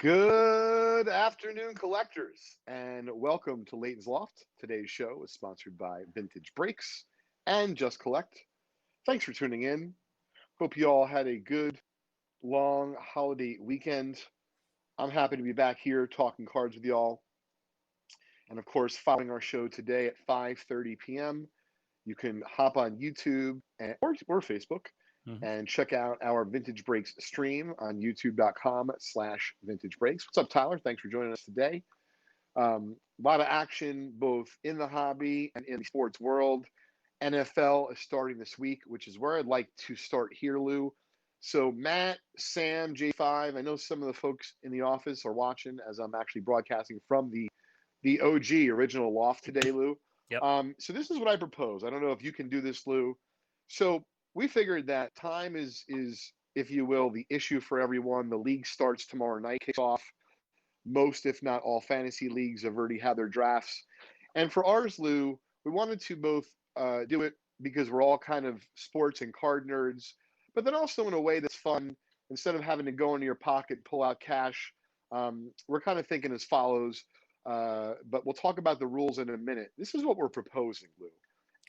Good afternoon, collectors, and welcome to Leighton's Loft. Today's show is sponsored by Vintage Breaks and Just Collect. Thanks for tuning in. Hope you all had a good, long holiday weekend. I'm happy to be back here talking cards with y'all. And of course, following our show today at 5:30 p.m., you can hop on YouTube or Facebook Mhm. and check out our Vintage Breaks stream on youtube.com/Vintage Breaks. What's up, Tyler? Thanks for joining us today. A lot of action both in the hobby and in the sports world. NFL is starting this week, which is where I'd like to start here, Lou. So Matt, Sam, J5, I know some of the folks in the office are watching as I'm actually broadcasting from the OG original loft today, Lou. Yep. So this is what I propose. I don't know if you can do this, Lou. So we figured that time is, if you will, the issue for everyone. The league starts tomorrow night, kicks off. Most, if not all, fantasy leagues have already had their drafts. And for ours, Lou, we wanted to both do it because we're all kind of sports and card nerds, but then also in a way that's fun. Instead of having to go into your pocket, pull out cash, we're kind of thinking as follows. But we'll talk about the rules in a minute. This is what we're proposing, Lou.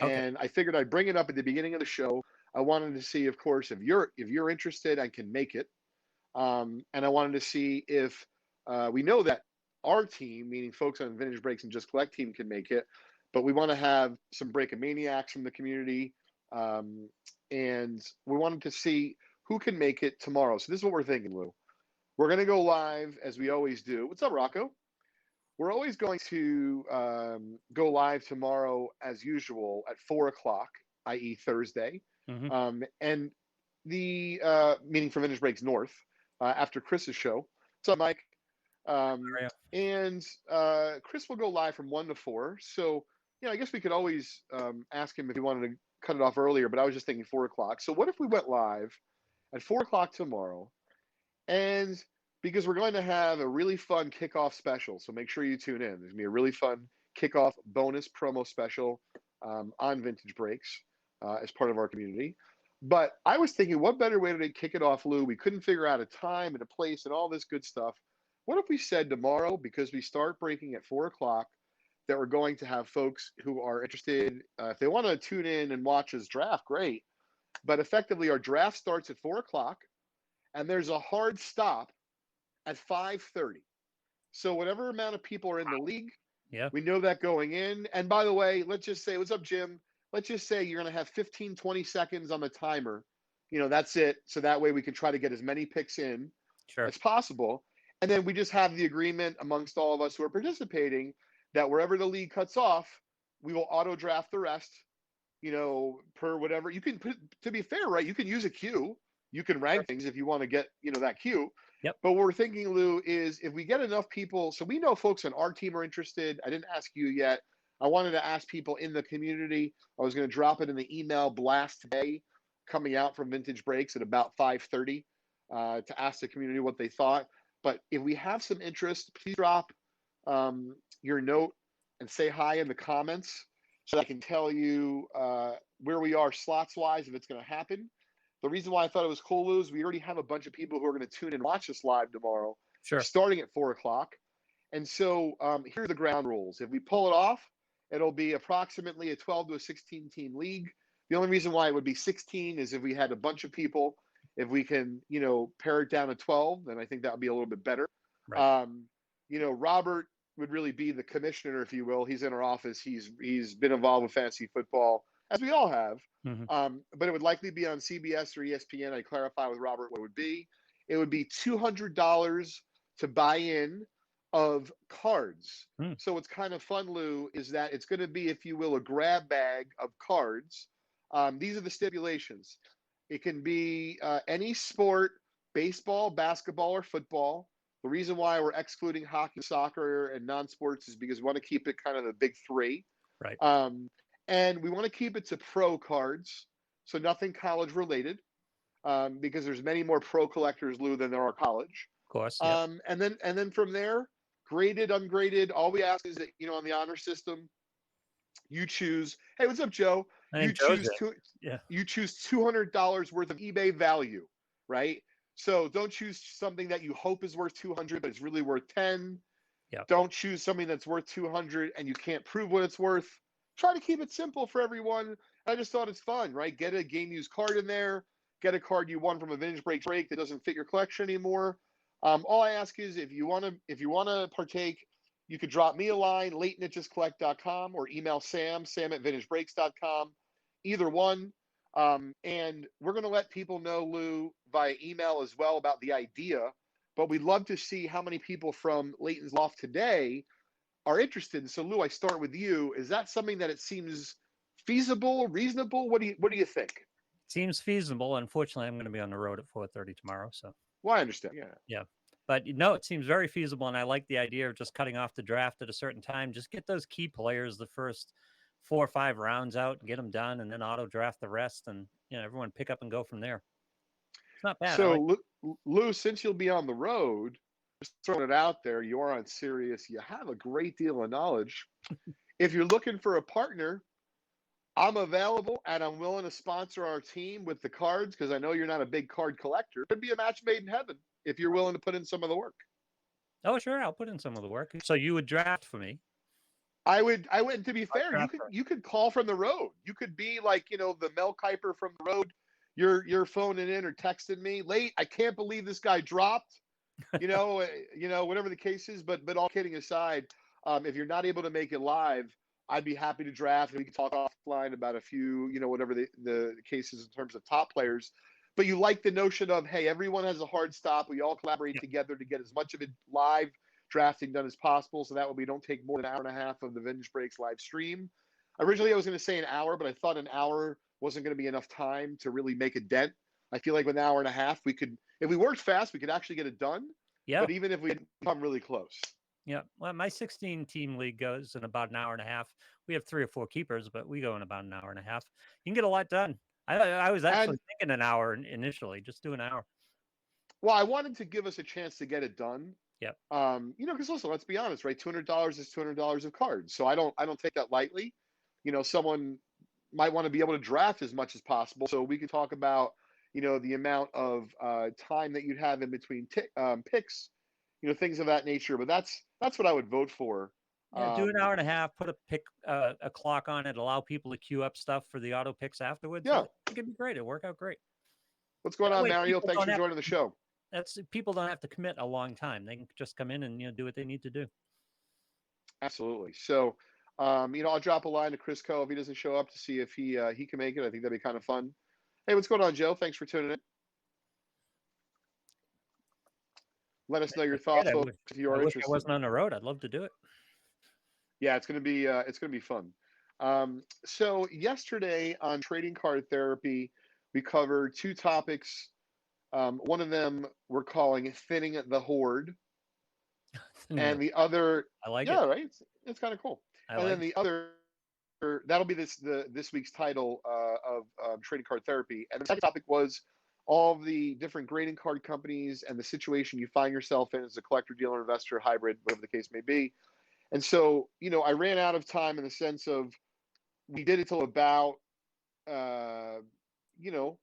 Okay. And I figured I'd bring it up at the beginning of the show. I wanted to see, of course, if you're interested, I can make it. And I wanted to see if we know that our team, meaning folks on Vintage Breaks and Just Collect team, can make it, but we want to have some Break-A-Maniacs from the community, and we wanted to see who can make it tomorrow. So this is what we're thinking, Lou. We're going to go live as we always do. What's up, Rocco? We're always going to go live tomorrow as usual at 4 o'clock, i.e. Thursday, hmm and the meeting for Vintage Breaks North after Chris's show. What's up, Mike? And Chris will go live from 1 to 4. So, I guess we could always ask him if he wanted to cut it off earlier, but I was just thinking 4 o'clock. So what if we went live at 4 o'clock tomorrow? And because we're going to have a really fun kickoff special, so make sure you tune in. There's going to be a really fun kickoff bonus promo special on Vintage Breaks as part of our community. But I was thinking, what better way to kick it off, Lou? We couldn't figure out a time and a place and all this good stuff. What if we said tomorrow, because we start breaking at 4 o'clock, that we're going to have folks who are interested, if they want to tune in and watch us draft, great. But effectively, our draft starts at 4 o'clock, and there's a hard stop at 5:30. So whatever amount of people are in the league, Yeah. we know that going in. And by the way, let's just say, what's up, Jim? Let's just say you're going to have 15, 20 seconds on the timer. That's it. So that way we can try to get as many picks in Sure. as possible. And then we just have the agreement amongst all of us who are participating that wherever the league cuts off, we will auto draft the rest, per whatever. You can put, to be fair, right? You can use a queue. You can rank things if you want to get, that queue. Yep. But what we're thinking, Lou, is if we get enough people, so we know folks on our team are interested. I didn't ask you yet. I wanted to ask people in the community. I was going to drop it in the email blast today coming out from Vintage Breaks at about 5:30 to ask the community what they thought. But if we have some interest, please drop your note and say hi in the comments so I can tell you where we are slots-wise if it's going to happen. The reason why I thought it was cool, Lou, is we already have a bunch of people who are going to tune in and watch us live tomorrow, Sure. starting at 4 o'clock. And so here are the ground rules. If we pull it off, it'll be approximately a 12 to a 16-team league. The only reason why it would be 16 is if we had a bunch of people. If we can, pare it down to 12, then I think that would be a little bit better. Right. Robert would really be the commissioner, if you will. He's in our office. He's been involved with fantasy football, as we all have. hmm But it would likely be on CBS or ESPN. I clarify with Robert what it would be. It would be $200 to buy in of cards. Hmm. So what's kind of fun, Lou, is that it's going to be, if you will, a grab bag of cards. These are the stipulations. It can be any sport, baseball, basketball, or football. The reason why we're excluding hockey, soccer, and non-sports is because we want to keep it kind of the big three. Right. And we want to keep it to pro cards, so nothing college related, because there's many more pro collectors, Lou, than there are college. Of course. Yep. And then from there, graded, ungraded. All we ask is that on the honor system, you choose. Hey, what's up, Joe? I You think Joe's choose it. Yeah. you choose $200 worth of eBay value, right? So don't choose something that you hope is worth 200, but it's really worth 10. Yeah. Don't choose something that's worth 200 and you can't prove what it's worth. Try to keep it simple for everyone. I just thought it's fun, right? Get a game used card in there. Get a card you won from a vintage break that doesn't fit your collection anymore. All I ask is if you want to partake, you could drop me a line, leighton@justcollect.com, or email sam at vintagebreaks.com. Either one. And we're going to let people know, Lou, via email as well about the idea. But we'd love to see how many people from Leighton's Loft today are interested. So, Lou, I start with you. Is that something that it seems feasible, reasonable? What do you think? Seems feasible. Unfortunately, I'm going to be on the road at 4:30 tomorrow. So, Well, I understand. Yeah. yeah. But no, it seems very feasible. And I like the idea of just cutting off the draft at a certain time. Just get those key players the first 4 or 5 rounds out and get them done, and then auto draft the rest. And, everyone pick up and go from there. It's not bad. I like So, Lou, since you'll be on the road, just throwing it out there, you are on Sirius. You have a great deal of knowledge. If you're looking for a partner, I'm available and I'm willing to sponsor our team with the cards because I know you're not a big card collector. It could be a match made in heaven if you're willing to put in some of the work. Oh, sure. I'll put in some of the work. So you would draft for me. I would. To be I'd fair, you draft could for you could call from the road. You could be like the Mel Kiper from the road. You're phoning in or texting me late. I can't believe this guy dropped. Whatever the case is. But all kidding aside, if you're not able to make it live, I'd be happy to draft. We can talk offline about a few, whatever the cases in terms of top players. But you like the notion of, hey, everyone has a hard stop. We all collaborate Yeah. together to get as much of it live drafting done as possible. So that way we don't take more than an hour and a half of the Vintage Breaks live stream. Originally, I was going to say an hour, but I thought an hour wasn't going to be enough time to really make a dent. I feel like with an hour and a half, we could, if we worked fast, we could actually get it done. Yeah. But even if we come really close. Yeah. Well, my 16 team league goes in about an hour and a half. We have 3 or 4 keepers, but we go in about an hour and a half. You can get a lot done. I was actually thinking an hour initially, just do an hour. Well, I wanted to give us a chance to get it done. Yep. Because listen, let's be honest, right? $200 is $200 of cards, so I don't take that lightly. Someone might want to be able to draft as much as possible, so we could talk about the amount of time that you'd have in between picks, things of that nature. But that's what I would vote for. Yeah, do an hour and a half. Put a clock on it. Allow people to queue up stuff for the auto picks afterwards. Yeah, I think it'd be great. It'd work out great. What's going That on, way Mario? people Thanks don't for have joining the show. people don't have to commit a long time. They can just come in and do what they need to do. Absolutely. So, I'll drop a line to Chris Coe if he doesn't show up to see if he can make it. I think that'd be kind of fun. Hey, what's going on, Joe? Thanks for tuning in. Let us know your thoughts, folks, if you are interested. I wasn't on the road. I'd love to do it. Yeah, it's gonna be fun. So yesterday on Trading Card Therapy, we covered 2 topics. One of them we're calling thinning the hoard, and the other, I like yeah, it. right. It's kind of cool. Then the other, that'll be this week's title of Trading Card Therapy. And the second topic was all of the different grading card companies and the situation you find yourself in as a collector, dealer, investor, hybrid, whatever the case may be. And so, I ran out of time in the sense of we did it till about, the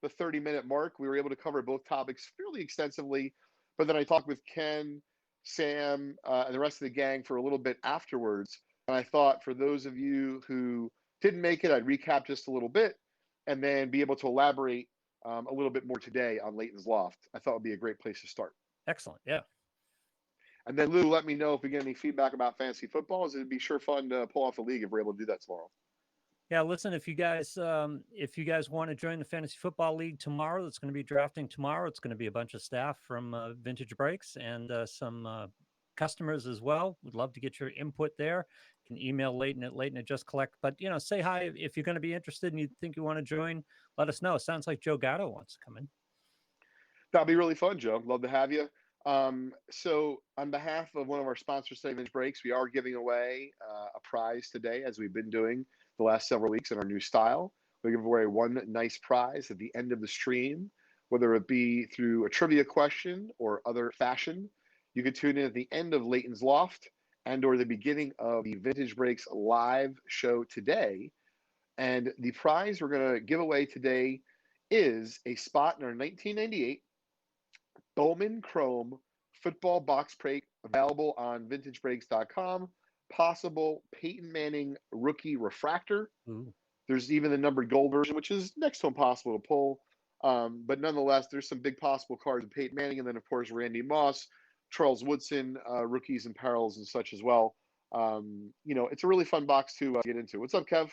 30-minute mark. We were able to cover both topics fairly extensively. But then I talked with Ken, Sam, and the rest of the gang for a little bit afterwards. And I thought for those of you who didn't make it, I'd recap just a little bit and then be able to elaborate a little bit more today on Leighton's Loft. I thought would be a great place to start. Excellent. Yeah. And then Lou, let me know if we get any feedback about fantasy football. It'd be sure fun to pull off a league if we're able to do that tomorrow. Yeah, listen, if you guys want to join the Fantasy Football League tomorrow, that's going to be drafting tomorrow. It's going to be a bunch of staff from Vintage Breaks and some customers as well. Would love to get your input there. You can email Leighton at Leighton@JustCollect. But, say hi if you're going to be interested and you think you want to join. Let us know. It sounds like Joe Gatto wants to come in. That'll be really fun, Joe. Love to have you. So on behalf of one of our sponsors, Vintage Breaks, we are giving away a prize today, as we've been doing the last several weeks in our new style. We give away one nice prize at the end of the stream, whether it be through a trivia question or other fashion. You can tune in at the end of Leighton's Loft and or the beginning of the Vintage Breaks live show today. And the prize we're going to give away today is a spot in our 1998 Bowman Chrome football box break available on vintagebreaks.com. Possible Peyton Manning rookie refractor. Ooh. There's even the numbered gold version, which is next to impossible to pull. But nonetheless, there's some big possible cards of Peyton Manning, and then, of course, Randy Moss, Charles Woodson, rookies and perils and such as well. It's a really fun box to get into. What's up, Kev?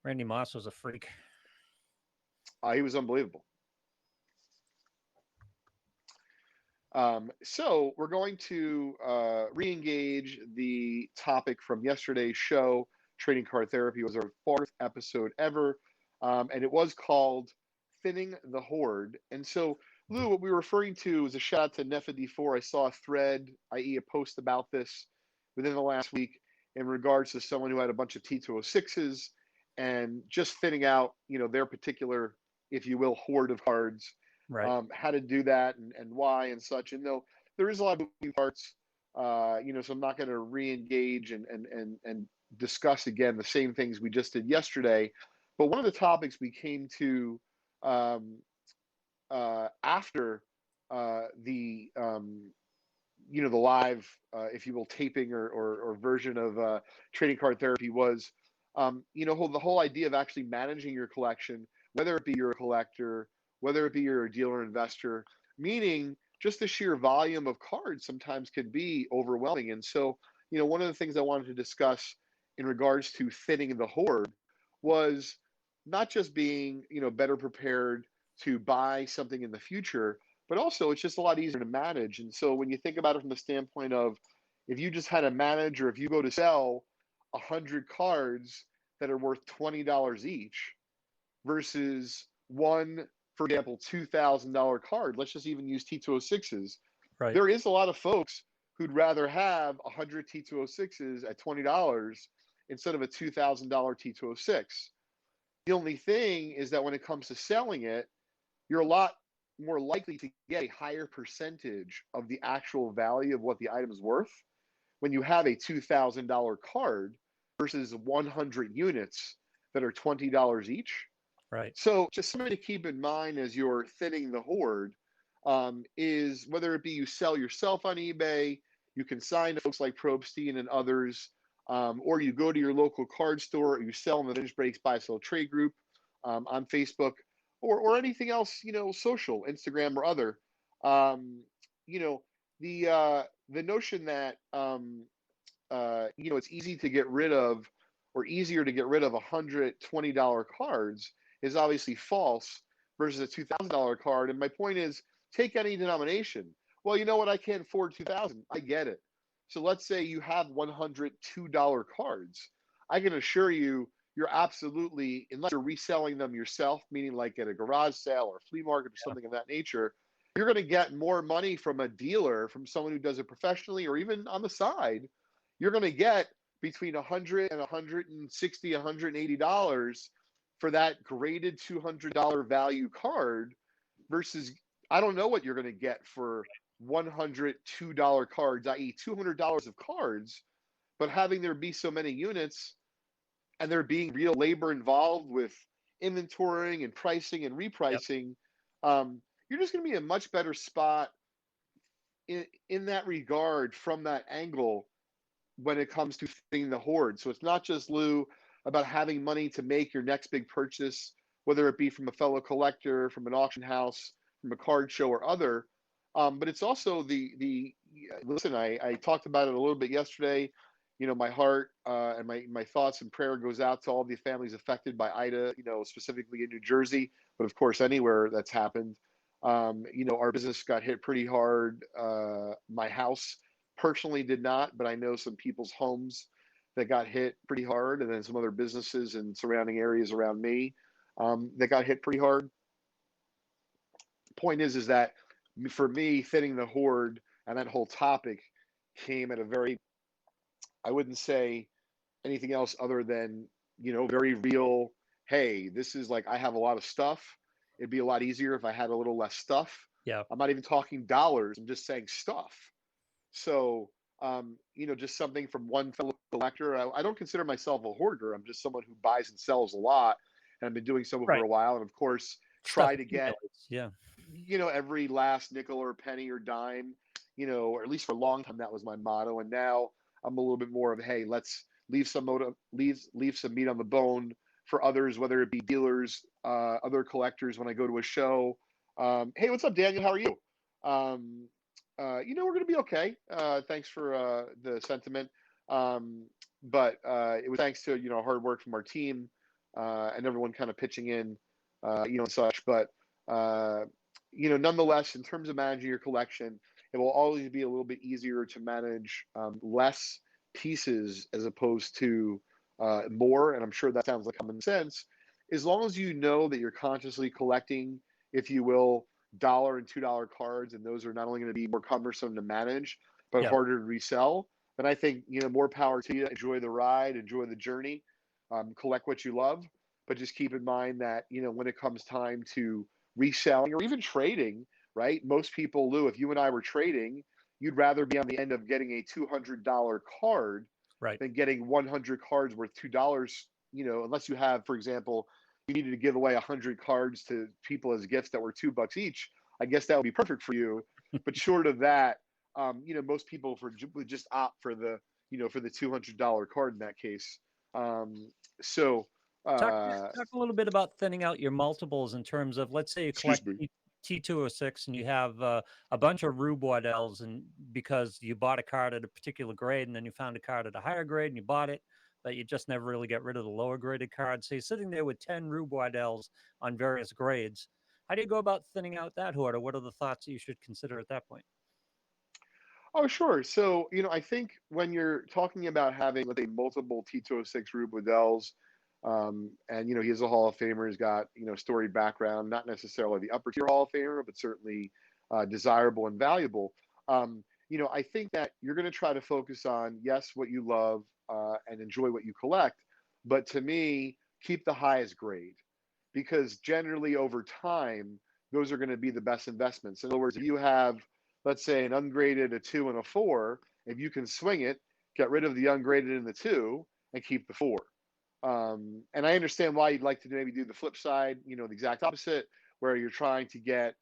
Randy Moss was a freak. He was unbelievable. So we're going to re-engage the topic from yesterday's show. Trading card therapy was our 4th episode ever, and it was called Thinning the Hoard. And so, Lou, what we were referring to was a shout out to Nefa D4. I saw a thread, i.e. a post about this within the last week in regards to someone who had a bunch of T206s and just thinning out, their particular, if you will, hoard of cards. Right. How to do that and why and such. And though there is a lot of moving parts, so I'm not going to re-engage and discuss again the same things we just did yesterday. But one of the topics we came to after the live, if you will, taping or version of trading card therapy was, the whole idea of actually managing your collection, whether it be you're a collector, whether it be you're a dealer investor, meaning just the sheer volume of cards sometimes could be overwhelming. And so, one of the things I wanted to discuss in regards to thinning the hoard was not just being, better prepared to buy something in the future, but also it's just a lot easier to manage. And so when you think about it from the standpoint of if you just had to manage, or if you go to sell 100 cards that are worth $20 each versus one, for example, $2,000 card, let's just even use T206s. Right. There is a lot of folks who'd rather have 100 T206s at $20 instead of a $2,000 T206. The only thing is that when it comes to selling it, you're a lot more likely to get a higher percentage of the actual value of what the item is worth when you have a $2,000 card versus 100 units that are $20 each. Right. So just something to keep in mind as you're thinning the hoard is whether it be you sell yourself on eBay, you can sign to folks like Probstein and others, or you go to your local card store, or you sell in the Vintage Breaks Buy Sell Trade group on Facebook, or anything else, social, Instagram or other. The notion that it's easy to get rid of, or easier to get rid of $120 cards is obviously false versus a $2,000 card. And my point is, take any denomination. Well, you know what? I can't afford 2,000. I get it. So let's say you have $102 cards. I can assure you, you're absolutely, unless you're reselling them yourself, meaning like at a garage sale or flea market or something of that nature, you're going to get more money from a dealer, from someone who does it professionally, or even on the side. You're going to get between $100 and $160, $180 for that graded $200 value card versus I don't know what you're going to get for $102 cards, i.e. $200 of cards, but having there be so many units and there being real labor involved with inventorying and pricing and repricing, you're just going to be in a much better spot in that regard from that angle when it comes to thinning the hoard. So it's not just, Lou, about having money to make your next big purchase, whether it be from a fellow collector, from an auction house, from a card show or other, but it's also listen, I talked about it a little bit yesterday. My heart and my thoughts and prayer goes out to all the families affected by Ida, specifically in New Jersey, but of course anywhere that's happened. Our business got hit pretty hard. My house personally did not, but I know some people's homes that got hit pretty hard, and then some other businesses in surrounding areas around me that got hit pretty hard. Point is that for me, thinning the hoard and that whole topic came at a very, I wouldn't say anything else other than, very real. Hey, this is like, I have a lot of stuff. It'd be a lot easier if I had a little less stuff. Yeah. I'm not even talking dollars. I'm just saying stuff. So, just something from one fellow collector. I don't consider myself a hoarder. I'm just someone who buys and sells a lot, and I've been doing so for a while. And of course, try to get, yeah. every last nickel or penny or dime, or at least for a long time, that was my motto. And now I'm a little bit more of, hey, let's leave some meat on the bone for others, whether it be dealers, other collectors when I go to a show. Hey, what's up, Daniel? How are you? Um, we're going to be okay. Thanks for the sentiment. But it was thanks to, hard work from our team and everyone kind of pitching in, and such. But, nonetheless, in terms of managing your collection, it will always be a little bit easier to manage less pieces as opposed to more. And I'm sure that sounds like common sense. As long as you know that you're consciously collecting, if you will, $1 and $2 cards, and those are not only going to be more cumbersome to manage, but Yeah. harder to resell, then I think, more power to you. Enjoy the ride, enjoy the journey, collect what you love. But just keep in mind that, when it comes time to reselling or even trading, right? Most people, Lou, if you and I were trading, you'd rather be on the end of getting a $200 card Right. than getting 100 cards worth $2, unless you have, for example, you needed to give away 100 cards to people as gifts that were $2 each. I guess that would be perfect for you. But short of that, most people would just opt for the $200 card in that case. So, Talk uh, talk a little bit about thinning out your multiples in terms of, let's say you excuse collect me. T206 and you have a bunch of Rube Waddell's, and because you bought a card at a particular grade and then you found a card at a higher grade and you bought it, but you just never really get rid of the lower graded cards. So you're sitting there with 10 Rube Waddell's on various grades. How do you go about thinning out that hoard, or what are the thoughts that you should consider at that point? Oh, sure. So, I think when you're talking about having, let's say, multiple T206 Rube Waddell's, and, he's a Hall of Famer, he's got, storied background, not necessarily the upper tier Hall of Famer, but certainly desirable and valuable. I think that you're going to try to focus on, yes, what you love and enjoy what you collect. But to me, keep the highest grade, because generally over time, those are going to be the best investments. In other words, if you have, let's say, an ungraded, a 2 and a 4, if you can swing it, get rid of the ungraded and the 2 and keep the 4. And I understand why you'd like to maybe do the flip side, the exact opposite, where you're trying to get,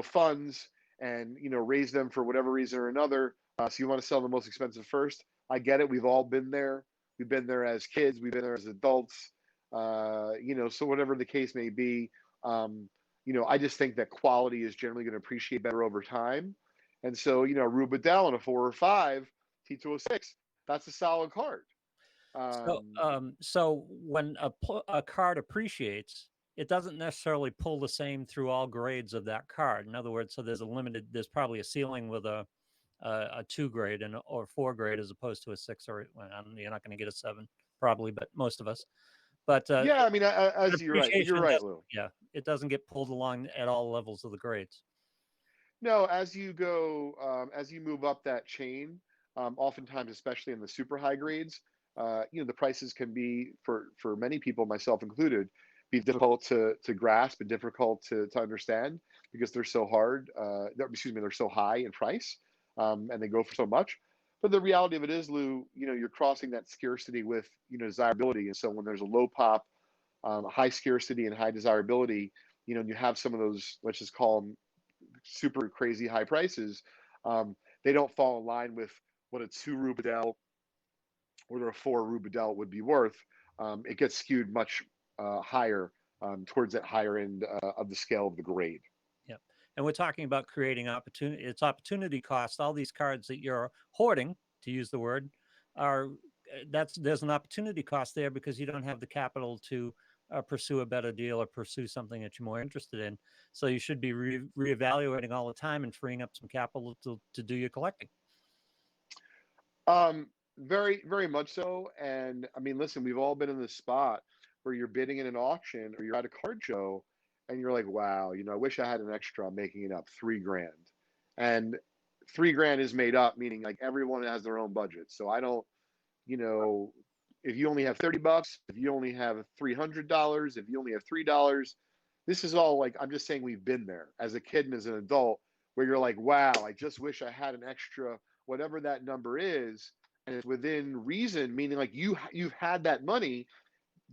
funds and, raise them for whatever reason or another. So you want to sell the most expensive first. I get it. We've all been there. We've been there as kids. We've been there as adults. So whatever the case may be, I just think that quality is generally going to appreciate better over time. And so, Rube Waddell on a 4 or 5, T206, that's a solid card. So, so when a card appreciates, it doesn't necessarily pull the same through all grades of that card. In other words, so there's probably a ceiling with a 2 grade or 4 grade as opposed to a 6, or well, you're not going to get a 7 probably, but most of us. But Yeah, I mean, but as you're appreciation right, doesn't. Lou. Yeah, it doesn't get pulled along at all levels of the grades. No, as you go, as you move up that chain, oftentimes, especially in the super high grades, the prices can be, for many people, myself included, be difficult to grasp and difficult to understand, because they're so hard. They're so high in price, and they go for so much. But the reality of it is, Lou, you're crossing that scarcity with, desirability. And so when there's a low pop, high scarcity and high desirability, and you have some of those, let's just call them super crazy high prices, they don't fall in line with what a 2 Rubidel or a 4 Rubidel would be worth. It gets skewed much higher, towards that higher end of the scale of the grade. Yeah. And we're talking about creating opportunity. It's opportunity cost. All these cards that you're hoarding, to use the word, are there's an opportunity cost there because you don't have the capital to pursue a better deal or pursue something that you're more interested in. So you should be reevaluating all the time and freeing up some capital to do your collecting. Very, very much so. And I mean, listen, we've all been in this spot where you're bidding in an auction or you're at a card show and you're like, wow, I wish I had an extra. I'm making it up, 3 grand. And 3 grand is made up, meaning like everyone has their own budget. So I don't, you know, if you only have $30, if you only have $300, if you only have $3, this is all like, I'm just saying we've been there as a kid and as an adult where you're like, wow, I just wish I had an extra, whatever that number is. And it's within reason, meaning like you've had that money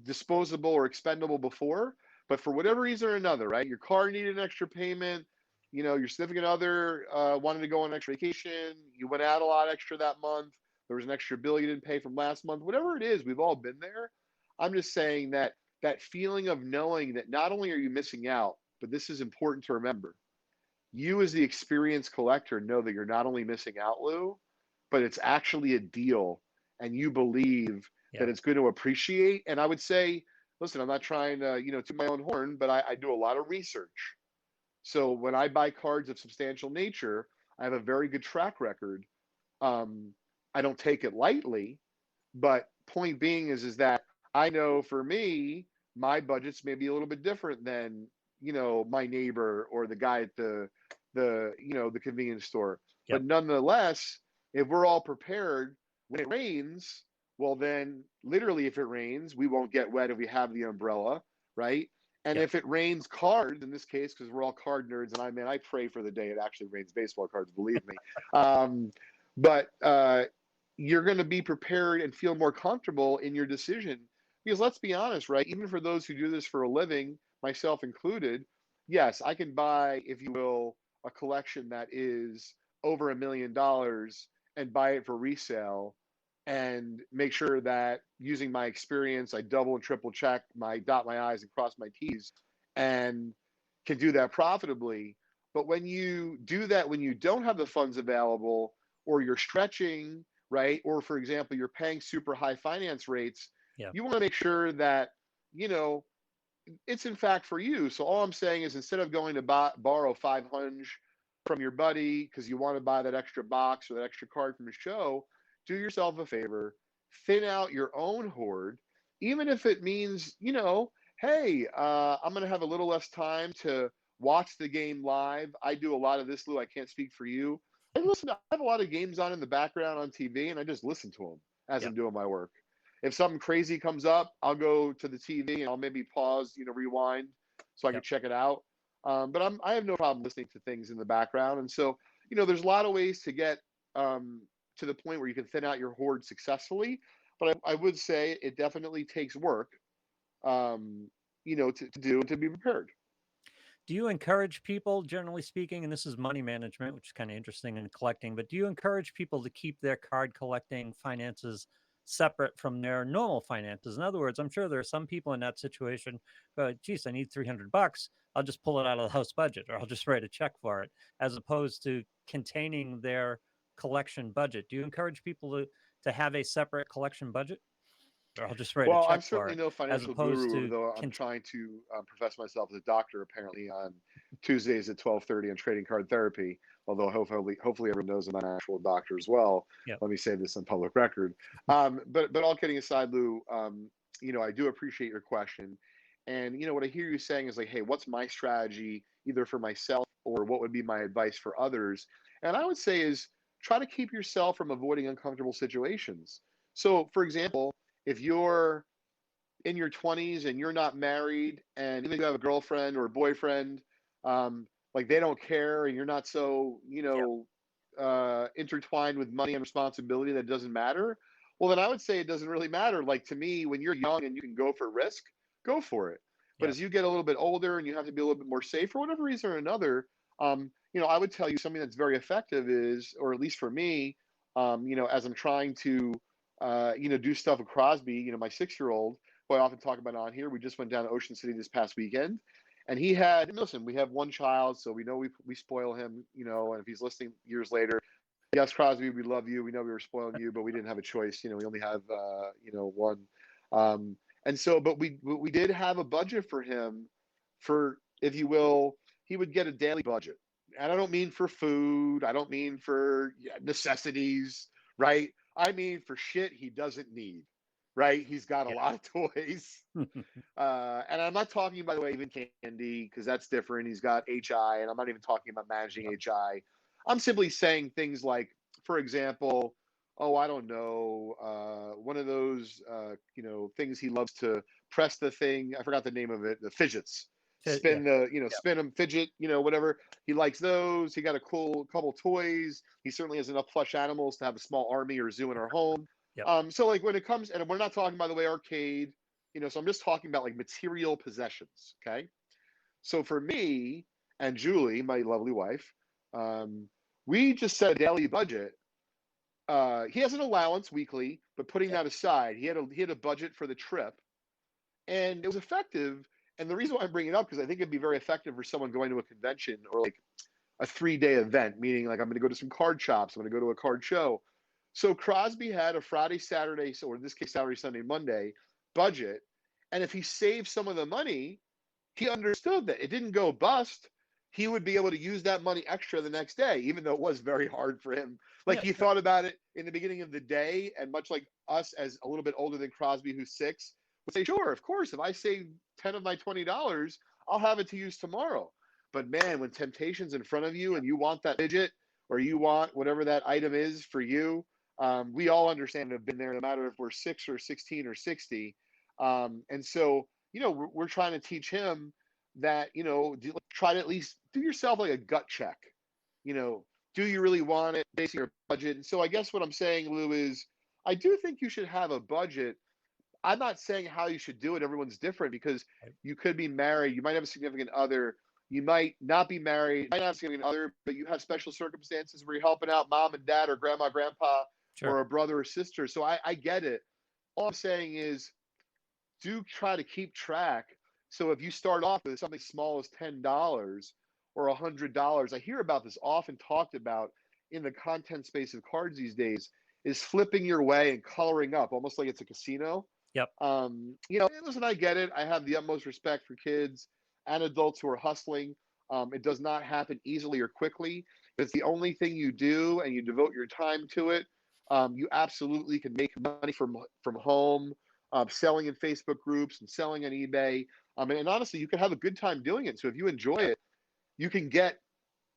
disposable or expendable before, But for whatever reason or another, right? Your car needed an extra payment. Your significant other wanted to go on an extra vacation. You went out a lot extra that month. There was an extra bill you didn't pay from last month. Whatever it is, we've all been there. I'm just saying that feeling of knowing that not only are you missing out, but this is important to remember. You as the experienced collector know that you're not only missing out, Lou, but it's actually a deal, and you believe that Yeah. it's going to appreciate. And I would say, listen, I'm not trying to, toot my own horn, but I do a lot of research. So when I buy cards of substantial nature, I have a very good track record. Um, I don't take it lightly, but point being is that I know for me, my budgets may be a little bit different than my neighbor or the guy at the convenience store. But Yep. nonetheless, if we're all prepared when it rains, well then literally if it rains, we won't get wet if we have the umbrella, right? And Yep. if it rains cards, in this case, because we're all card nerds, and I pray for the day it actually rains baseball cards, believe me. But you're going to be prepared and feel more comfortable in your decision. Because let's be honest, right? Even for those who do this for a living, myself included, yes, I can buy, if you will, a collection that is over $1 million and buy it for resale and make sure that using my experience, I double and triple check, dot my I's and cross my T's, and can do that profitably. But when you do that, when you don't have the funds available, or you're stretching, right? Or for example, you're paying super high finance rates, Yeah. you want to make sure that, you know, it's in fact for you. So all I'm saying is instead of going to borrow 500 from your buddy because you want to buy that extra box or that extra card from the show, do yourself a favor, thin out your own hoard, even if it means, hey, I'm going to have a little less time to watch the game live. I do a lot of this, Lou. I can't speak for you. I have a lot of games on in the background on TV, and I just listen to them as Yep. I'm doing my work. If something crazy comes up, I'll go to the TV and I'll maybe pause, rewind so I can Yep. check it out. But I have no problem listening to things in the background. And so, there's a lot of ways to get to the point where you can thin out your hoard successfully. But I would say it definitely takes work, to do and to be prepared. Do you encourage people, generally speaking, and this is money management, which is kind of interesting in collecting, but do you encourage people to keep their card collecting finances separate from their normal finances? In other words, I'm sure there are some people in that situation, geez, I need $300. I'll just pull it out of the house budget, or I'll just write a check for it, as opposed to containing their collection budget. Do you encourage people to have a separate collection budget? Or I'll just write a Well, I'm check for certainly it, no as financial opposed guru, to though I'm trying to profess myself as a doctor apparently on Tuesdays at 12:30 on trading card therapy. Although hopefully everyone knows I'm an actual doctor as well. Yep. Let me say this on public record. But all kidding aside, Lou, I do appreciate your question. And what I hear you saying is like, hey, what's my strategy either for myself or what would be my advice for others? And I would say is try to keep yourself from avoiding uncomfortable situations. So, for example, if you're in your 20s and you're not married and even if you have a girlfriend or a boyfriend, like they don't care and you're not so, Yep. intertwined with money and responsibility that it doesn't matter, well, then I would say it doesn't really matter. Like to me, when you're young and you can go for risk, go for it. But Yep. as you get a little bit older and you have to be a little bit more safe for whatever reason or another, I would tell you something that's very effective is, or at least for me, as I'm trying to, do stuff with Crosby, my 6-year-old, who I often talk about on here. We just went down to Ocean City this past weekend, and listen, we have one child, so we know we spoil him, and if he's listening years later, yes, Crosby, we love you. We know we were spoiling you, but we didn't have a choice. We only have, one. And so, but we did have a budget for him for, if you will, he would get a daily budget. And I don't mean for food. I don't mean for necessities, right? I mean for shit he doesn't need, right? He's got a lot of toys. And I'm not talking, by the way, even candy, because that's different. He's got HI, and I'm not even talking about managing Yep. HI. I'm simply saying things like, for example, oh, I don't know, one of those, things he loves to press the thing. I forgot the name of it, the fidgets. Yeah. Yep. Spin them, fidget, whatever. He likes those. He got a cool couple toys. He certainly has enough plush animals to have a small army or zoo in our home. Yep. So like when it comes, and we're not talking, by the way, arcade, So I'm just talking about like material possessions. Okay. So for me and Julie, my lovely wife, we just set a daily budget. He has an allowance weekly, but putting that aside, he had a budget for the trip, and it was effective. And the reason why I bring it up, because I think it'd be very effective for someone going to a convention or like a 3-day event, meaning like I'm going to go to some card shops, I'm going to go to a card show. So Crosby had a Friday, Saturday, or in this case, Saturday, Sunday, Monday budget. And if he saved some of the money, he understood that it didn't go bust. He would be able to use that money extra the next day, even though it was very hard for him. Like Yeah, he thought about it in the beginning of the day, and much like us, as a little bit older than Crosby, who's 6, would say, "Sure, of course, if I save 10 of my $20, I'll have it to use tomorrow." But man, when temptation's in front of you and you want that fidget or you want whatever that item is for you, we all understand and have been there, no matter if we're 6 or 16 or 60. And so, we're trying to teach him that, try to at least do yourself like a gut check. Do you really want it based on your budget? And so I guess what I'm saying, Lou, is I do think you should have a budget. I'm not saying how you should do it. Everyone's different, because you could be married, you might have a significant other, you might not be married, you might not have a significant other, but you have special circumstances where you're helping out mom and dad or grandma, grandpa, sure. or a brother or sister. So I get it. All I'm saying is, do try to keep track. So if you start off with something small as $10 or $100, I hear about this often talked about in the content space of cards these days, is flipping your way and coloring up, almost like it's a casino. Yep. Listen, I get it. I have the utmost respect for kids and adults who are hustling. It does not happen easily or quickly. If it's the only thing you do and you devote your time to it, you absolutely can make money from home, selling in Facebook groups and selling on eBay. And honestly, you can have a good time doing it. So if you enjoy it, you can get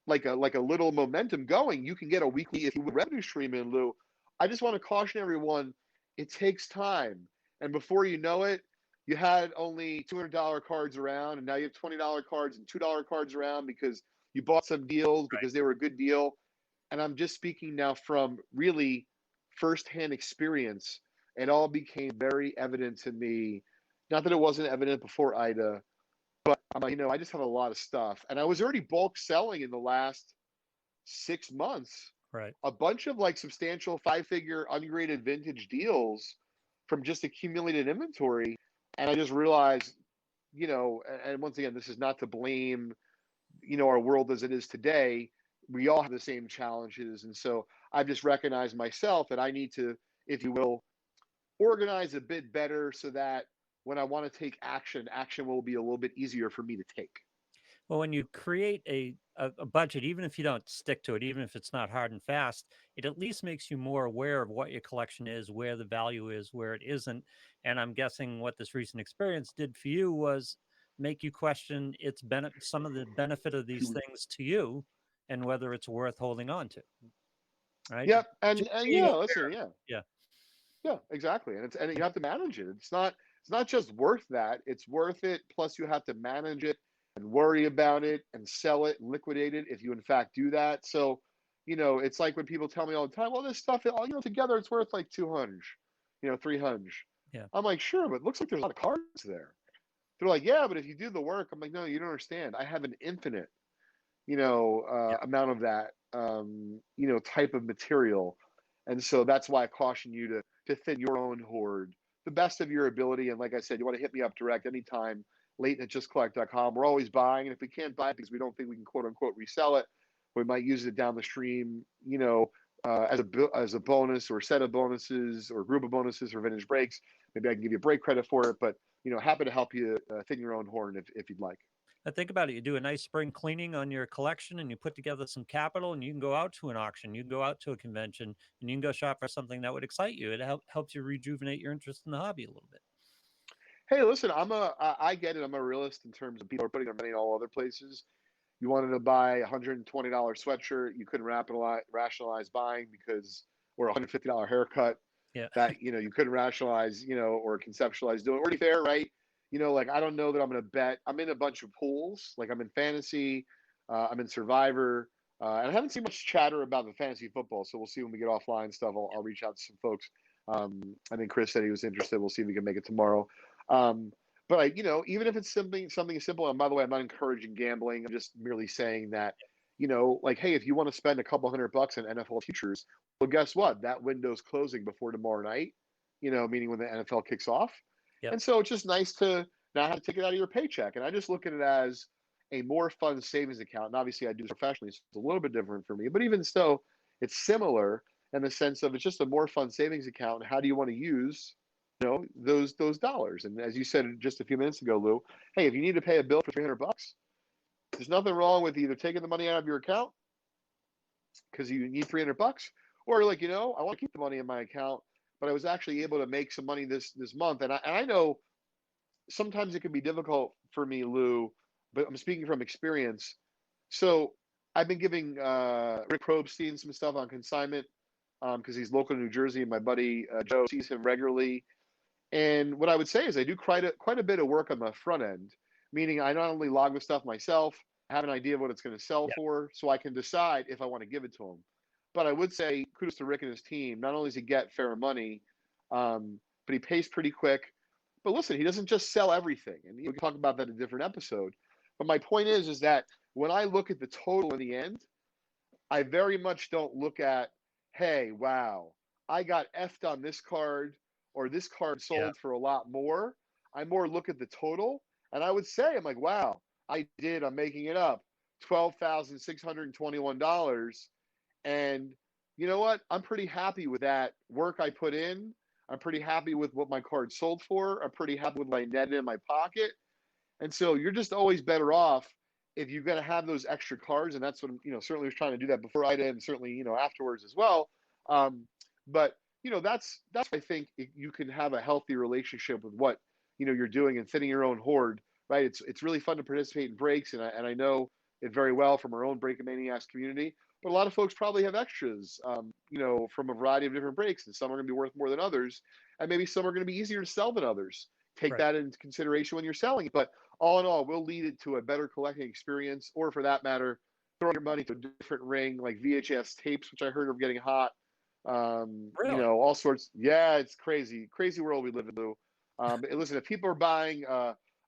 like a little momentum going. You can get a weekly, if you would, revenue stream in, Lou. I just want to caution everyone, it takes time. And before you know it, you had only $200 cards around, and now you have $20 cards and $2 cards around because you bought some deals because they were a good deal. And I'm just speaking now from really firsthand experience. It all became very evident to me. Not that it wasn't evident before Ida, but I'm like, I just have a lot of stuff. And I was already bulk selling in the last 6 months Right. a bunch of like substantial 5-figure ungraded vintage deals from just accumulated inventory. And I just realized, and once again, this is not to blame, our world as it is today. We all have the same challenges. And so I've just recognized myself that I need to, if you will, organize a bit better so that when I want to take action, action will be a little bit easier for me to take. Well, when you create a budget, even if you don't stick to it, even if it's not hard and fast, it at least makes you more aware of what your collection is, where the value is, where it isn't. And I'm guessing what this recent experience did for you was make you question some of the benefit of these things to you, and whether it's worth holding on to. Right? Yep. Just And being yeah, aware. listen, yeah. Yeah. Yeah, exactly. And you have to manage it. It's not just worth that. It's worth it. Plus you have to manage it and worry about it and sell it and liquidate it if you in fact do that. So, it's like when people tell me all the time, well, this stuff, together it's worth like 200, 300. Yeah. I'm like, sure, but it looks like there's a lot of cards there. They're like, yeah, but if you do the work, I'm like, no, you don't understand. I have an infinite, Yeah. amount of that, type of material. And so that's why I caution you to thin your own hoard the best of your ability. And like I said, you want to hit me up direct anytime, Leighton@justcollect.com. We're always buying. And if we can't buy it because we don't think we can quote unquote resell it, we might use it down the stream, as a bonus or set of bonuses or group of bonuses for vintage breaks. Maybe I can give you a break credit for it, but happy to help you thin your own horn if you'd like. Now think about it. You do a nice spring cleaning on your collection and you put together some capital, and you can go out to an auction, you can go out to a convention, and you can go shop for something that would excite you. It helps you rejuvenate your interest in the hobby a little bit. Hey, listen, I get it. I'm a realist in terms of people are putting their money in all other places. You wanted to buy a $120 sweatshirt, you couldn't rationalize buying because, or a $150 haircut Yeah. that, you couldn't rationalize, or conceptualize doing. Or to be fair, right? Like I don't know that I'm going to bet. I'm in a bunch of pools. Like I'm in fantasy, I'm in Survivor, and I haven't seen much chatter about the fantasy football. So we'll see when we get offline stuff. I'll reach out to some folks. I think Chris said he was interested. We'll see if we can make it tomorrow. But even if it's something simple, and by the way, I'm not encouraging gambling. I'm just merely saying that, like, hey, if you want to spend a couple $100 on NFL futures, well, guess what? That window's closing before tomorrow night, meaning when the NFL kicks off. Yep. And so it's just nice to not have to take it out of your paycheck. And I just look at it as a more fun savings account. And obviously I do this professionally, so it's a little bit different for me, but even so, it's similar in the sense of it's just a more fun savings account. How do you want to use those dollars? And as you said just a few minutes ago, Lou, hey, if you need to pay a bill for $300, there's nothing wrong with either taking the money out of your account because you need $300, or like, I want to keep the money in my account, but I was actually able to make some money this month. And I know sometimes it can be difficult for me, Lou, but I'm speaking from experience. So I've been giving Rick Probstein some stuff on consignment because he's local to New Jersey, and my buddy Joe sees him regularly. And what I would say is I do quite a bit of work on the front end, meaning I not only log the stuff myself, I have an idea of what it's going to sell for, so I can decide if I want to give it to him. But I would say kudos to Rick and his team. Not only does he get fair money, but he pays pretty quick. But listen, he doesn't just sell everything, and we can talk about that in a different episode. But my point is that when I look at the total in the end, I very much don't look at, hey, wow, I got effed on this card, or this card sold for a lot more. I more look at the total, and I would say, I'm like, wow, I'm making it up, $12,621. And you know what? I'm pretty happy with that work I put in. I'm pretty happy with what my card sold for. I'm pretty happy with my net in my pocket. And so you're just always better off if you're going to have those extra cards. And that's what, certainly was trying to do that before I did, and certainly, afterwards as well. But, that's I think you can have a healthy relationship with what, you're doing and fitting your own hoard, right? It's really fun to participate in breaks. And I know it very well from our own Break-A-Maniacs community. But a lot of folks probably have extras, from a variety of different breaks, and some are going to be worth more than others, and maybe some are going to be easier to sell than others. Take that into consideration when you're selling it. But all in all, we'll lead it to a better collecting experience, or for that matter, throwing your money to a different ring, like VHS tapes, which I heard are getting hot. Really? All sorts. Yeah, it's crazy world we live in, Lou. Listen, if people are buying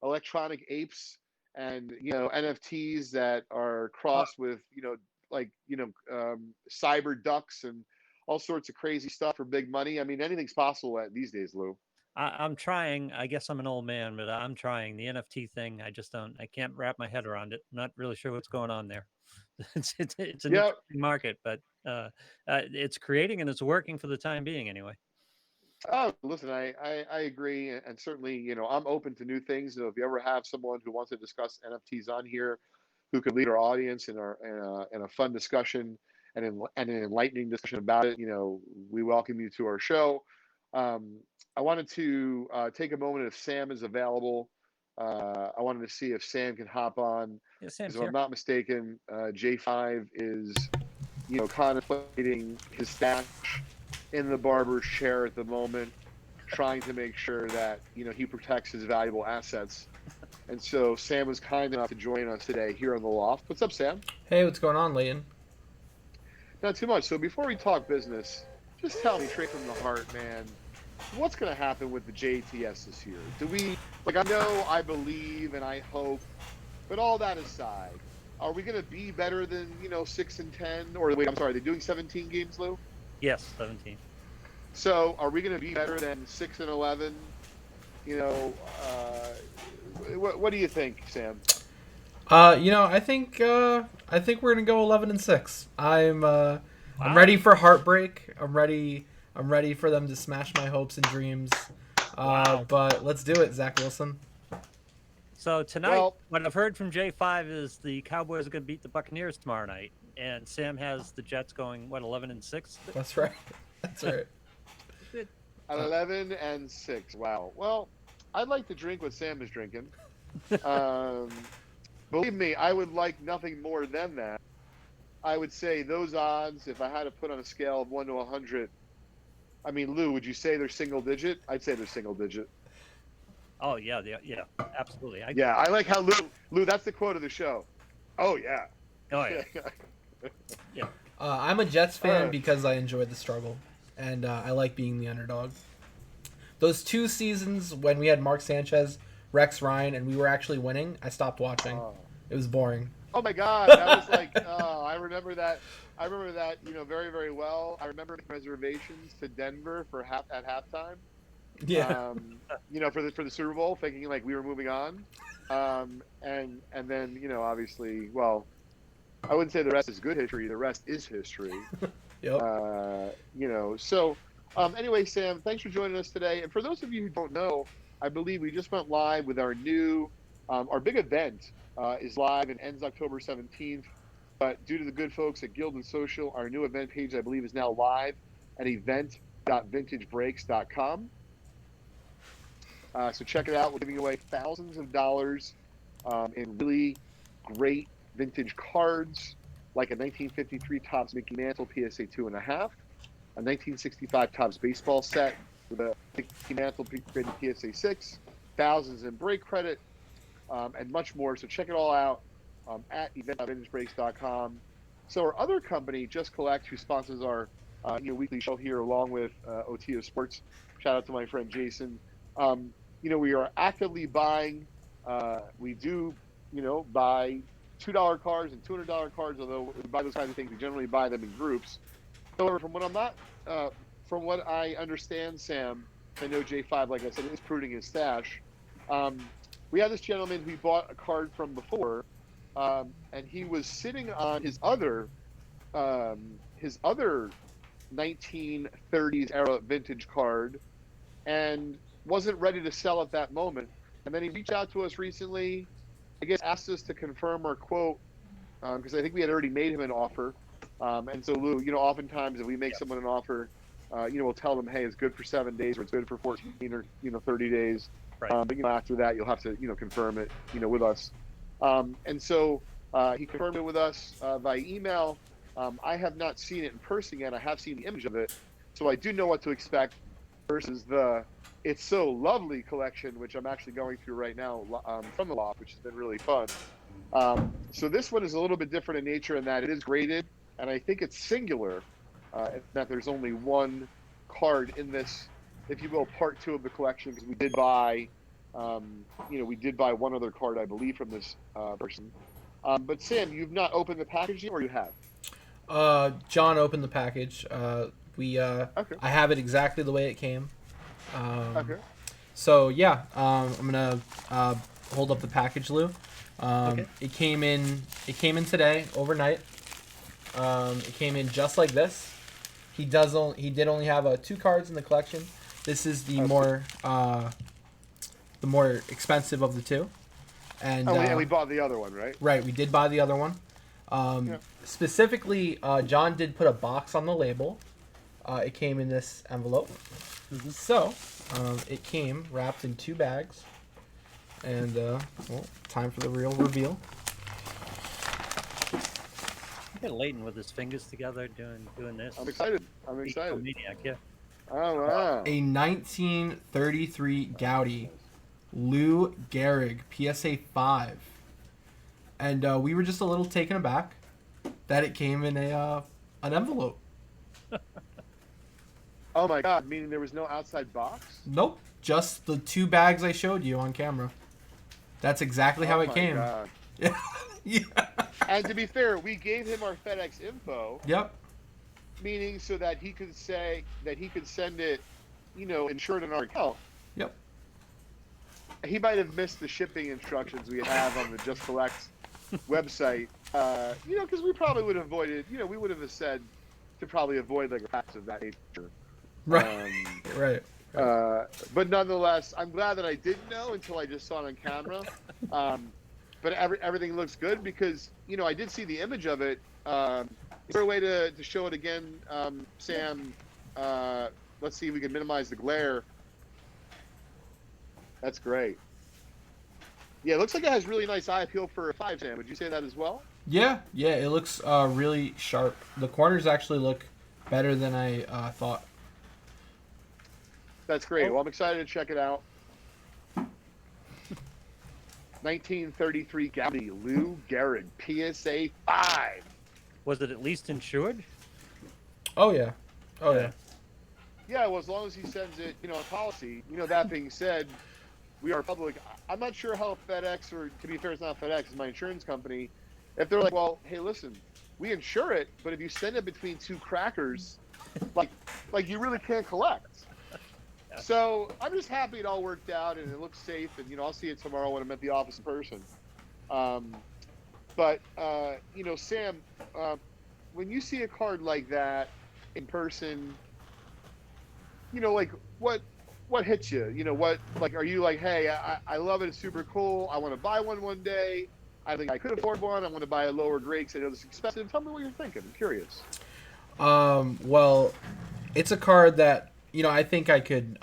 electronic apes and NFTs that are crossed with cyber ducks and all sorts of crazy stuff for big money. I mean, anything's possible these days, Lou. I'm trying. I guess I'm an old man, but I'm trying the NFT thing. I can't wrap my head around it. I'm not really sure what's going on there. It's an interesting market, but it's creating and it's working for the time being anyway. Oh, listen, I agree. And certainly, I'm open to new things. So if you ever have someone who wants to discuss NFTs on here, who could lead our audience in a fun discussion and an enlightening discussion about it, we welcome you to our show. I wanted to take a moment if Sam is available. I wanted to see if Sam can hop on. Yeah, Sam's Because if here. I'm not mistaken, J5 is, contemplating his stash in the barber's chair at the moment, trying to make sure that, he protects his valuable assets. And so Sam was kind enough to join us today here on the Loft. What's up, Sam? Hey, what's going on, Leighton? Not too much. So before we talk business, just tell me straight from the heart, man, what's going to happen with the JTS this year? Do we, I know, I believe, and I hope, but all that aside, are we going to be better than, 6-10? Or wait, I'm sorry, they're doing 17 games, Lou? Yes, 17. So are we going to be better than 6-11? What do you think, Sam? I think we're gonna go 11-6. I'm ready for heartbreak. I'm ready for them to smash my hopes and dreams. But let's do it, Zach Wilson. So tonight, what I've heard from J5 is the Cowboys are going to beat the Buccaneers tomorrow night, and Sam has the Jets going 11-6. That's right. That's right. 11-6. Wow. Well, I'd like to drink what Sam is drinking. Believe me, I would like nothing more than that. I would say those odds, if I had to put on a scale of 1 to 100, I mean, Lou, would you say they're single digit? I'd say they're single digit. Oh, yeah, absolutely. I like how Lou, that's the quote of the show. Oh, yeah. Oh, yeah. Yeah. I'm a Jets fan because I enjoy the struggle, and I like being the underdog. those 2 seasons when we had Mark Sanchez, Rex Ryan, and we were actually winning, I stopped watching. It was boring. Oh my God, that was like, I remember that. I remember that, very, very well. I remember making reservations to Denver for at halftime. Yeah. For the Super Bowl, thinking like we were moving on. And then, obviously, well, I wouldn't say the rest is good history. The rest is history. Yep. So anyway, Sam, thanks for joining us today. And for those of you who don't know, I believe we just went live with our new, our big event is live and ends October 17th. But due to the good folks at Guild and Social, our new event page, I believe, is now live at event.vintagebreaks.com. So check it out. We're giving away thousands of dollars in really great vintage cards, like a 1953 Topps Mickey Mantle PSA 2.5, a 1965 Topps baseball set with a Mickey Mantle graded PSA 6, thousands in break credit, and much more. So check it all out at event.vintagebreaks.com. So our other company, Just Collect, who sponsors our weekly show here along with OTO Sports, shout out to my friend Jason. We are actively buying. We do, buy $2 cards and $200 cards. Although we buy those kinds of things, we generally buy them in groups. However, from what I understand, Sam, I know J5, like I said, is pruning his stash. We had this gentleman who bought a card from before, and he was sitting on his other 1930s era vintage card, and wasn't ready to sell at that moment. And then he reached out to us recently, I guess asked us to confirm our quote, because I think we had already made him an offer. And so, Lou, oftentimes if we make someone an offer, we'll tell them, hey, it's good for 7 days, or it's good for 14 or 30 days. Right. But after that, you'll have to confirm it with us. And so he confirmed it with us via email. I have not seen it in person yet. I have seen the image of it, so I do know what to expect versus the It's So Lovely collection, which I'm actually going through right now from the LOFT, which has been really fun. So this one is a little bit different in nature in that it is graded, and I think it's singular, that there's only one card in this, if you will, part 2 of the collection, because we did buy, one other card, I believe, from this person. But Sam, you've not opened the package yet, or you have? John opened the package. Okay. I have it exactly the way it came. Okay. So yeah, I'm gonna hold up the package, Lou. Okay. It came in today overnight. It came in just like this. He did only have 2 cards in the collection. This is the more expensive of the 2. And we bought the other one, right? Right, we did buy the other one. Specifically, John did put a box on the label. It came in this envelope. Mm-hmm. So, it came wrapped in 2 bags. And, time for the real reveal. Look at Leighton with his fingers together doing this. I'm excited. Maniac, yeah. Oh, wow. A 1933 Gaudi Lou Gehrig PSA 5. And we were just a little taken aback that it came in an envelope. Oh my God! Meaning there was no outside box? Nope, just the 2 bags I showed you on camera. That's exactly how it came. God. Yeah. And to be fair, we gave him our FedEx info. Yep. Meaning so that he could send it, insured in our account. Yep. He might have missed the shipping instructions we have on the Just Collect website. Because we probably would have avoided. We would have said to probably avoid like a fax of that nature. Right. Right. But nonetheless, I'm glad that I didn't know until I just saw it on camera. But everything looks good because I did see the image of it. Is there a way to show it again, Sam? Let's see if we can minimize the glare. That's great. Yeah, it looks like it has really nice eye appeal for a 5, Sam. Would you say that as well? Yeah. It looks really sharp. The corners actually look better than I thought. That's great. Well, I'm excited to check it out. 1933 Gaudi Lou Gehrig PSA 5. Was it at least insured? Oh yeah. Yeah, well, as long as he sends it, you know, a policy. You know, that being said, we are public. I'm not sure how FedEx, or to be fair, it's not FedEx, it's my insurance company. If they're like, well, hey, listen, we insure it, but if you send it between two crackers, like, like you really can't collect. So I'm just happy it all worked out and it looks safe. And you know, I'll see it tomorrow when I'm at the office in person. Um, but you know, Sam, uh, when you see a card like that in person, you know, like what hits you? You know, what, like, are you like, hey, I love it, it's super cool, I want to buy one day. I think I could afford one. I want to buy a lower grade because I know it's expensive. Tell me what you're thinking. I'm curious. Well, it's a card that I think I could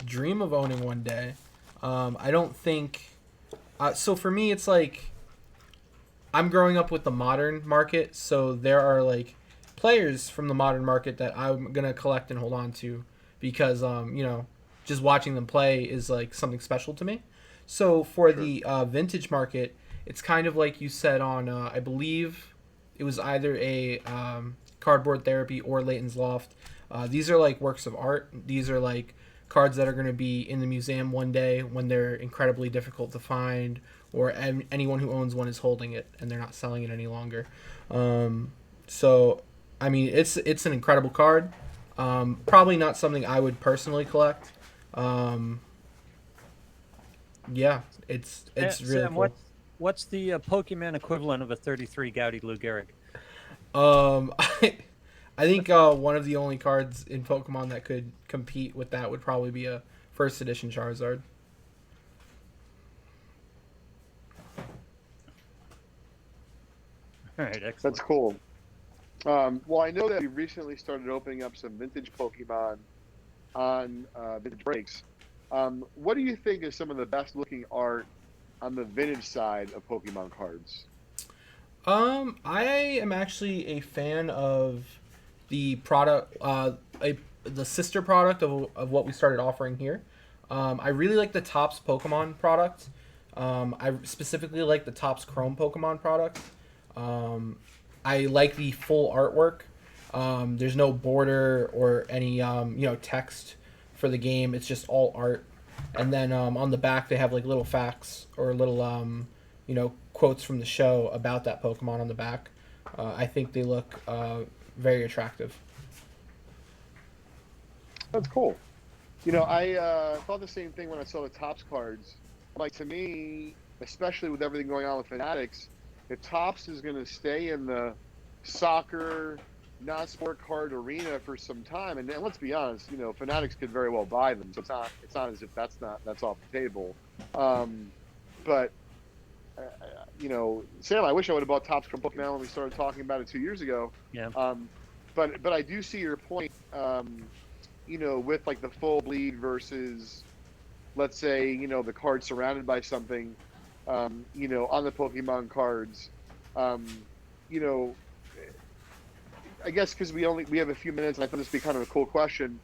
dream of owning one day. I don't think. So for me, it's like I'm growing up with the modern market, so there are like players from the modern market that I'm gonna collect and hold on to because just watching them play is like something special to me. So for Sure. the vintage market, it's kind of like you said on I believe it was either a cardboard therapy or Leighton's Loft. These are like works of art. These are like cards that are going to be in the museum one day when they're incredibly difficult to find, or anyone who owns one is holding it and they're not selling it any longer. So, I mean, it's an incredible card. Probably not something I would personally collect. Um, yeah, it's really Sam, cool. what's the Pokemon equivalent of a 33 Gaudy Lou Gehrig? I think one of the only cards in Pokemon that could compete with that would probably be a first edition Charizard. All right, excellent. That's cool. Well, I know that we recently started opening up some vintage Pokemon on Vintage Breaks. What do you think is some of the best looking art on the vintage side of Pokemon cards? I am actually a fan of the product, the sister product of what we started offering here. I really like the Topps Pokemon product. I specifically like the Topps Chrome Pokemon product. Um, I like the full artwork. There's no border or any text for the game. It's just all art. And then on the back they have like little facts or little quotes from the show about that Pokemon on the back. I think they look very attractive. That's cool. You know, I thought the same thing when I saw the Topps cards. Like, to me, especially with everything going on with Fanatics, if Topps is going to stay in the soccer, non-sport card arena for some time, and let's be honest, you know, Fanatics could very well buy them, so it's not as if that's off the table. Um, but you know, Sam, I wish I would have bought Topps from Pokemon when we started talking about it 2 years ago. Yeah. But I do see your point. You know, with like the full bleed versus, let's say, you know, the card surrounded by something, you know, on the Pokemon cards, um, you know, I guess because we have a few minutes, and I thought this would be kind of a cool question.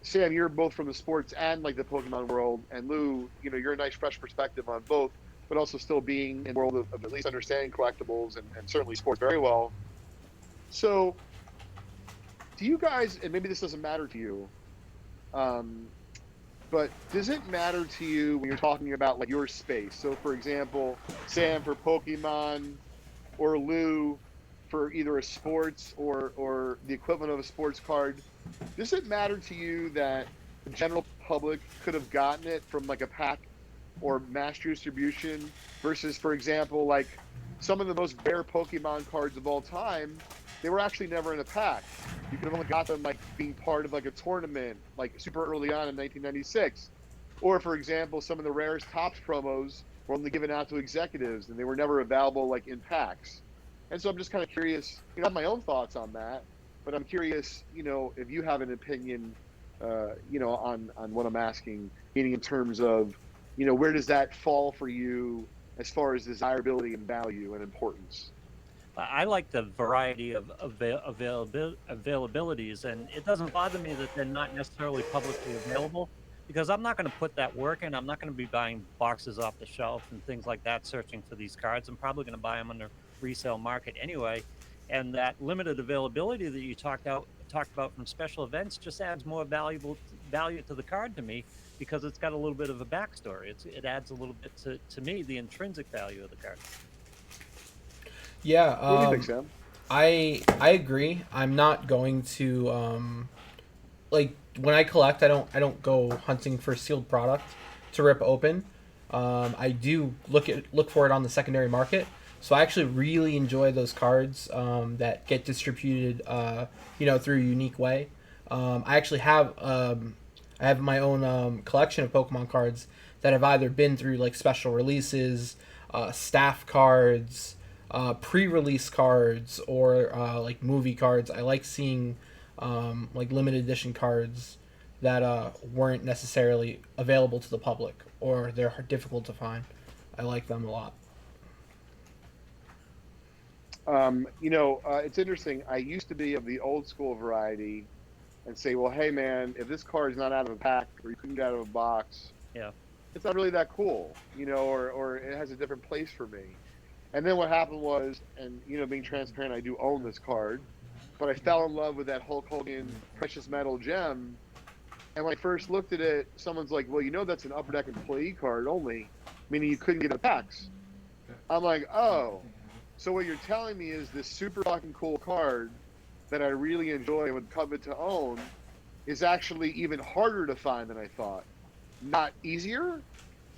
Sam, you're both from the sports and like the Pokemon world, and Lou, you know, you're a nice fresh perspective on both, but also still being in the world of at least understanding collectibles and certainly sports very well. So, do you guys, and maybe this doesn't matter to you, um, but does it matter to you when you're talking about like your space? So, for example, Sam for Pokemon, or Lou for either a sports or the equivalent of a sports card. Does it matter to you that the general public could have gotten it from like a pack or mass distribution versus, for example, like some of the most rare Pokemon cards of all time, they were actually never in a pack. You could have only got them like being part of like a tournament, like super early on in 1996. Or, for example, some of the rarest Topps promos were only given out to executives and they were never available like in packs. And so I'm just kind of curious, you know, I have my own thoughts on that, but I'm curious, you know, if you have an opinion, you know, on what I'm asking, meaning in terms of, you know, where does that fall for you as far as desirability and value and importance? I like the variety of availabilities, and it doesn't bother me that they're not necessarily publicly available because I'm not going to put that work in. I'm not going to be buying boxes off the shelf and things like that, searching for these cards. I'm probably going to buy them on the resale market anyway. And that limited availability that you talked talked about from special events just adds more value to the card to me because it's got a little bit of a backstory. It adds a little bit to me the intrinsic value of the card. Yeah. What do you think, Sam? I agree. I'm not going to like when I collect. I don't go hunting for sealed product to rip open. I do look for it on the secondary market. So I actually really enjoy those cards that get distributed, through a unique way. I actually have my own collection of Pokemon cards that have either been through like special releases, staff cards, pre-release cards, or like movie cards. I like seeing like limited edition cards that weren't necessarily available to the public or they're difficult to find. I like them a lot. It's interesting. I used to be of the old school variety and say, well, hey, man, if this card is not out of a pack or you couldn't get out of a box, Yeah. it's not really that cool, or it has a different place for me. And then what happened was, and, being transparent, I do own this card, but I fell in love with that Hulk Hogan precious metal gem. And when I first looked at it, someone's like, well, that's an Upper Deck employee card only, meaning you couldn't get the packs. I'm like, oh. So what you're telling me is this super fucking cool card that I really enjoy and would covet to own is actually even harder to find than I thought. Not easier?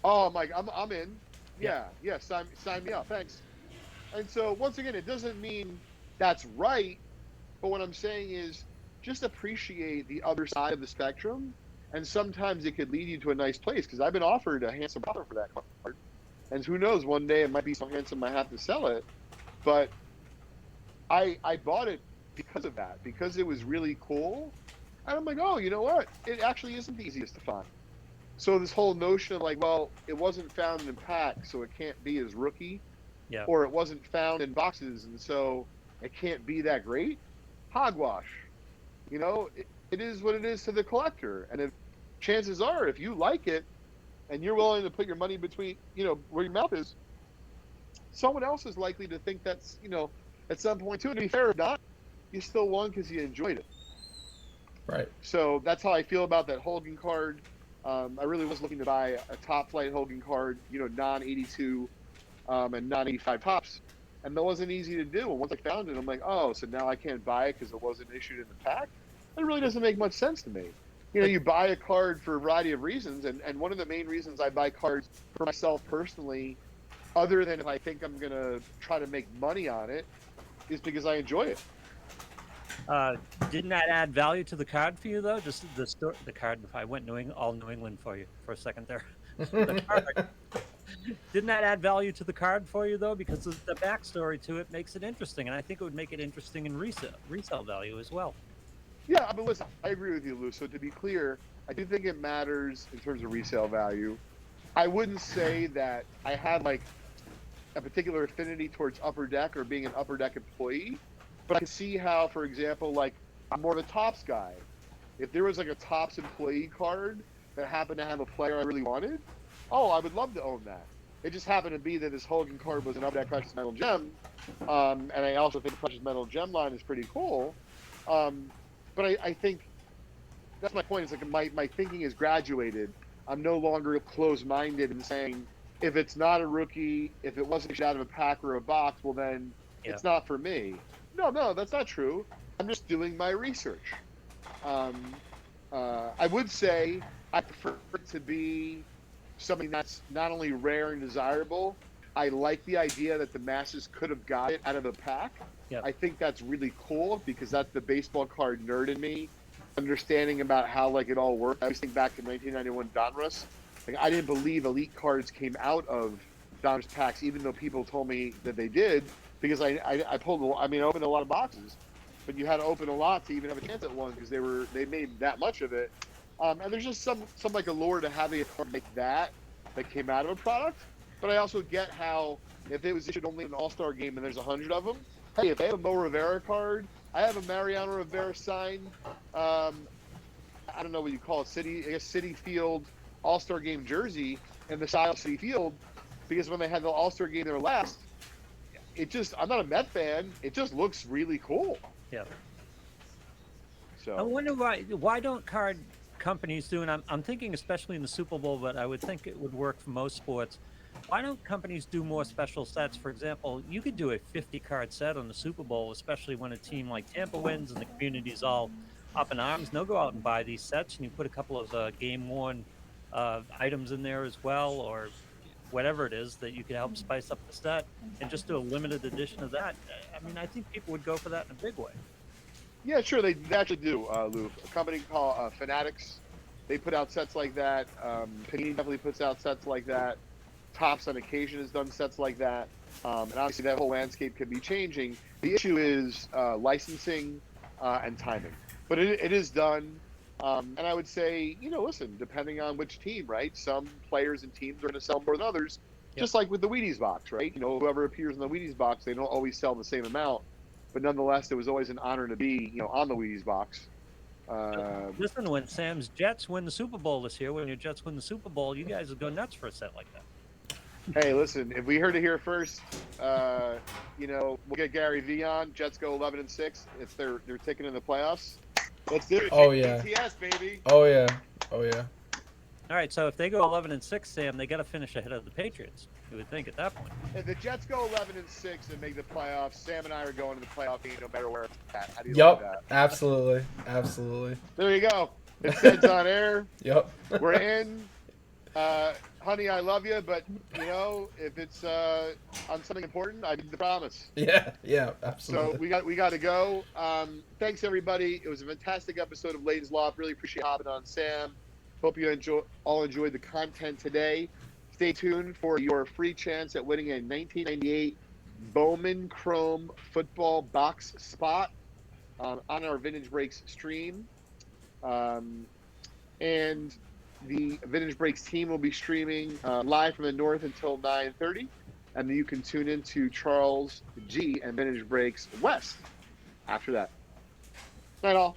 Oh, I'm like, I'm in. Yeah, sign me up. Thanks. And so once again, it doesn't mean that's right, but what I'm saying is just appreciate the other side of the spectrum, and sometimes it could lead you to a nice place, because I've been offered a handsome offer for that card. And who knows, one day it might be so handsome I have to sell it. But I bought it because of that, because it was really cool. And I'm like, oh, you know what? It actually isn't the easiest to find. So this whole notion of like, well, it wasn't found in packs, so it can't be as rookie. Yeah. Or it wasn't found in boxes, and so it can't be that great. Hogwash. It is what it is to the collector. And if chances are, if you like it and you're willing to put your money between, where your mouth is, someone else is likely to think that's, at some point too. To be fair, if not, you still won because you enjoyed it. Right. So that's how I feel about that Hogan card. I really was looking to buy a top flight Hogan card, non-82 and non-85 tops. And that wasn't easy to do. And once I found it, I'm like, oh, so now I can't buy it because it wasn't issued in the pack? That really doesn't make much sense to me. You buy a card for a variety of reasons. And one of the main reasons I buy cards for myself personally, other than if I think I'm going to try to make money on it, is because I enjoy it. Didn't that add value to the card for you, though? Just the card. I went all New England for you for a second there. The card. Didn't that add value to the card for you, though? Because the backstory to it makes it interesting, and I think it would make it interesting in resale value as well. Yeah, but listen, I agree with you, Lou. So to be clear, I do think it matters in terms of resale value. I wouldn't say that I have like a particular affinity towards Upper Deck or being an Upper Deck employee, but I can see how, for example, like I'm more of a Topps guy. If there was like a Topps employee card that happened to have a player I really wanted, oh, I would love to own that. It just happened to be that this Hogan card was an Upper Deck Precious Metal Gem, and I also think the Precious Metal Gem line is pretty cool. But I think that's my point. Is like my thinking is graduated. I'm no longer closed-minded in saying if it's not a rookie, if it wasn't issued out of a pack or a box, well then it's not for me. No, that's not true. I'm just doing my research. I would say I prefer it to be something that's not only rare and desirable. I like the idea that the masses could have got it out of a pack. Yep. I think that's really cool because that's the baseball card nerd in me, understanding about how like it all worked. I always think back to 1991 Donruss. Like I didn't believe elite cards came out of Donruss packs, even though people told me that they did, because I opened a lot of boxes, but you had to open a lot to even have a chance at one because they made that much of it. And there's just some like allure to having a card like that came out of a product. But I also get how if it was issued only in an All-Star game and there's 100 of them, hey, if I have a Mo Rivera card, I have a Mariano Rivera signed, I don't know what you call it, City Field All-Star Game jersey in the style of City Field, because when they had the All-Star Game there last, I'm not a Met fan, it just looks really cool. Yeah. I wonder why don't card companies do, and I'm thinking especially in the Super Bowl, but I would think it would work for most sports. Why don't companies do more special sets? For example, you could do a 50 card set on the Super Bowl, especially when a team like Tampa wins and the community's all up in arms. They'll go out and buy these sets, and you put a couple of game worn items in there as well, or whatever it is that you could help spice up the set, and just do a limited edition of that. I mean, I think people would go for that in a big way. Yeah, sure, they actually do, Lou. A company called Fanatics, they put out sets like that. Panini definitely puts out sets like that. Topps on occasion has done sets like that. And obviously that whole landscape could be changing. The issue is licensing and timing. But it is done. And I would say, listen, depending on which team, right? Some players and teams are going to sell more than others, just like with the Wheaties box, right? Whoever appears in the Wheaties box, they don't always sell the same amount. But nonetheless, it was always an honor to be, on the Wheaties box. Listen, when Sam's Jets win the Super Bowl this year, when your Jets win the Super Bowl, you guys would go nuts for a set like that. Hey, listen, if we heard it here first, we'll get Gary V on. Jets go 11-6. If they're ticking in the playoffs, let's do it. Oh yeah. BTS, baby. Oh yeah. Oh yeah. All right, so if they go 11-6, Sam, they got to finish ahead of the Patriots. You would think at that point. If the Jets go 11-6 and make the playoffs, Sam and I are going to the playoff game no matter where it's at. How do you like that? Absolutely, absolutely. There you go. It says on air. Yep. We're in. Honey, I love you, but if it's on something important, I need the promise. Yeah, absolutely. So we got to go. Thanks everybody. It was a fantastic episode of Leighton's Loft. Really appreciate hopping on, Sam. Hope you all enjoyed the content today. Stay tuned for your free chance at winning a 1998 Bowman Chrome football box spot on our Vintage Breaks stream. And the Vintage Breaks team will be streaming live from the north until 9:30. And then you can tune into Charles G and Vintage Breaks West after that. Night all.